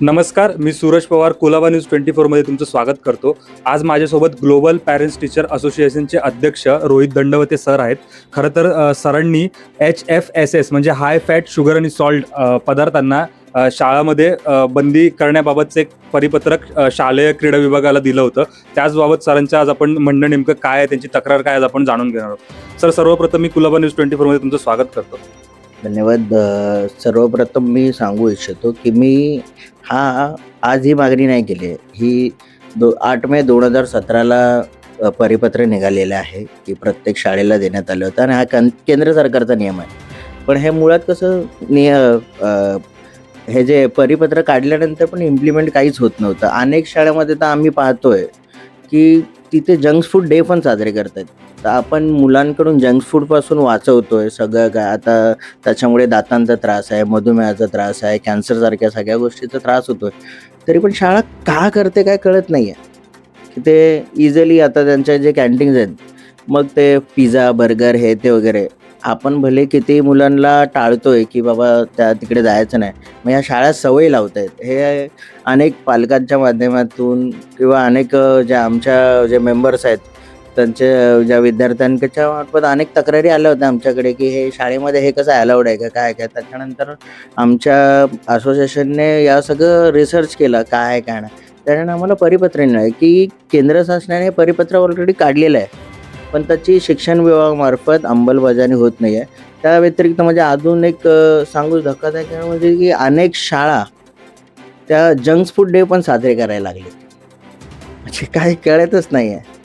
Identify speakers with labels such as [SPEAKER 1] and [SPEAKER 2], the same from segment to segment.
[SPEAKER 1] नमस्कार, मी सूरज पवार, कुलाबा न्यूज 24 मध्ये तुमचं स्वागत करतो. आज माझ्यासोबत ग्लोबल पॅरेंट्स टीचर असोसिएशनचे अध्यक्ष रोहित दंडवते सर आहेत. खरं तर सरांनी HFSS म्हणजे हाय फॅट, शुगर आणि सॉल्ट पदार्थांना शाळामध्ये बंदी करण्याबाबतचं एक परिपत्रक शालेय क्रीडा विभागाला दिलं होतं. त्याचबाबत सरांचं आज आपण म्हणणं नेमकं काय आहे, त्यांची तक्रार काय, आज आपण जाणून घेणार आहोत. सर, सर्वप्रथम मी कुलाबा न्यूज 24 मध्ये तुमचं स्वागत करतो.
[SPEAKER 2] धन्यवाद. सर्वप्रथम मी सांगू इच्छितो की मी आज ही मागणी नाही केली आहे. ही 8 मे 2017ला परिपत्र निघालेलं आहे की प्रत्येक शाळेला देण्यात आलं होतं आणि हा केंद्र सरकारचा नियम आहे. पण हे मुळात कसं हे जे परिपत्र काढल्यानंतर पण इम्प्लिमेंट काहीच होत नव्हतं. अनेक शाळेमध्ये तर आम्ही पाहतोय की तिथे जंक फूड डे पण साजरे करतात. तर आपण मुलांकडून जंक फूडपासून वाचवतोय सगळं काय. आता त्याच्यामुळे दातांचा त्रास आहे, मधुमेहाचा त्रास आहे, कॅन्सरसारख्या सगळ्या गोष्टीचा त्रास होतोय. तरी पण शाळा का करते काय कळत नाही आहे. की ते इझिली आता त्यांच्या जे कॅन्टीन्स आहेत, मग ते पिझ्झा, बर्गर हे ते वगैरे आपण भले किती मुलांना टाळतोय की बाबा त्या तिकडे जायचं नाही. मग या शाळा सवय लावतायत. हे अनेक पालकांच्या माध्यमातून किंवा अनेक ज्या आमच्या जे मेंबर्स आहेत त्यांच्या ज्या विद्यार्थ्यांच्या मार्फत अनेक तक्रारी आल्या होत्या आमच्याकडे की हे शाळेमध्ये हे कसं अलाउड आहे का काय काय. त्याच्यानंतर आमच्या असोसिएशनने या सगळं रिसर्च केलं काय आहे काय नाही. त्याच्यानं आम्हाला परिपत्र मिळालं की केंद्र शासनाने परिपत्र ऑलरेडी काढलेलं आहे, पण त्याची शिक्षण विभागामार्फत अंमलबजावणी होत नाही आहे. त्या व्यतिरिक्त म्हणजे अजून एक सांगू धक्कादायक म्हणजे की अनेक शाळा त्या जंक फूड डे पण साजरे करायला लागले. म्हणजे काय कळतच नाही आहे.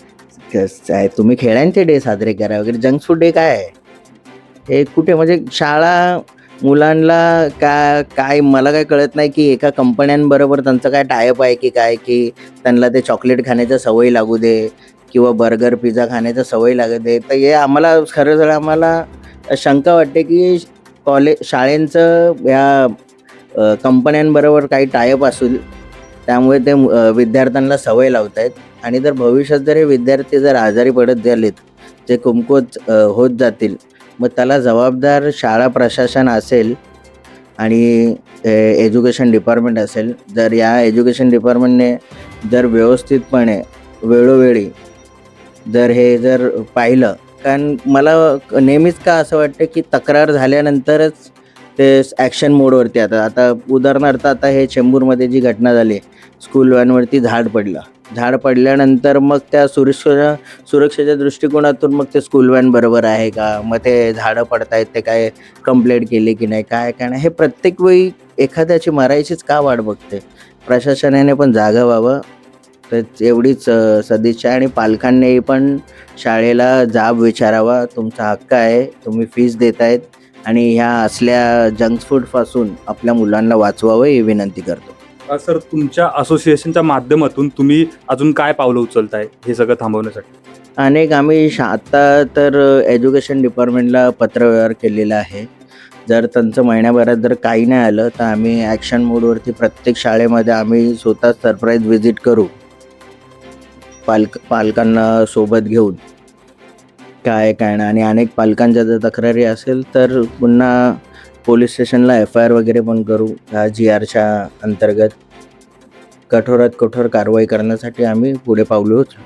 [SPEAKER 2] कसं आहे, तुम्ही खेळांचे डे साजरे करा वगैरे, जंक फूड डे काय आहे? हे कुठे म्हणजे शाळा मुलांना काय मला काय कळत नाही की एका कंपन्यांबरोबर त्यांचं काय टायअप आहे की काय, की त्यांना ते चॉकलेट खाण्याची सवय लागू दे किंवा बर्गर, पिझ्झा खाण्याची सवय लागू दे. तर हे आम्हाला खरं आम्हाला शंका वाटते की शाळेंचं या कंपन्यांबरोबर काही टायअप असेल. त्यामुळे ते विद्यार्थ्यांना सवय लावत आहेत आणि जर भविष्यात जर हे विद्यार्थी जर आजारी पडत झालेत, जे कमकुवत होत जातील, मग त्याला जबाबदार शाळा प्रशासन असेल आणि एज्युकेशन डिपार्टमेंट असेल. जर या एज्युकेशन डिपार्टमेंटने जर व्यवस्थितपणे वेळोवेळी जर पाहिलं, कारण मला नेहमीच का असं वाटतं की तक्रार झाल्यानंतरच ते ॲक्शन मोडवरती आता उदाहरणार्थ आता हे चेंबूरमध्ये जी घटना झाली, स्कूल व्हॅनवरती झाड पडलं. झाड पडल्यानंतर मग त्या सुरक्षेच्या दृष्टिकोनातून मग ते स्कूल व्हॅन बरोबर आहे का? मग ते झाडं पडतायत ते काय कंप्लेंट केली की नाही, काय काय नाही. हे प्रत्येक वेळी एखाद्याची मरायचीच का वाट बघते? प्रशासनाने पण जागा व्हावं, तर एवढीच सदिच्छा आहे. आणि पालकांनी पण शाळेला जाब विचारावा. तुमचा हक्क आहे, तुम्ही फीस देतायत आणि ह्या असल्या जंक फूडपासून आपल्या मुलांना वाचवावं ही विनंती करतो.
[SPEAKER 1] सर, तुमच्या असोसिएशनच्या माध्यमातून तुम्ही अजून काय पावलं उचलताय हे सगळं थांबवण्यासाठी?
[SPEAKER 2] अनेक आम्ही आता तर एज्युकेशन डिपार्टमेंटला पत्रव्यवहार केलेला आहे. जर त्यांचं महिन्याभरात जर काही नाही आलं, तर आम्ही ॲक्शन मोडवरती प्रत्येक शाळेमध्ये आम्ही स्वतः सरप्राईज व्हिजिट करू. पालकांना सोबत घेऊन काय काय नाही. आणि अनेक पालकांच्या जर तक्रारी असेल तर पुन्हा पोलीस स्टेशनला FIR वगैरे पण करू. ह्या GRच्या अंतर्गत कठोरात कठोर कारवाई करण्यासाठी आम्ही पुढे पावलं उचलू.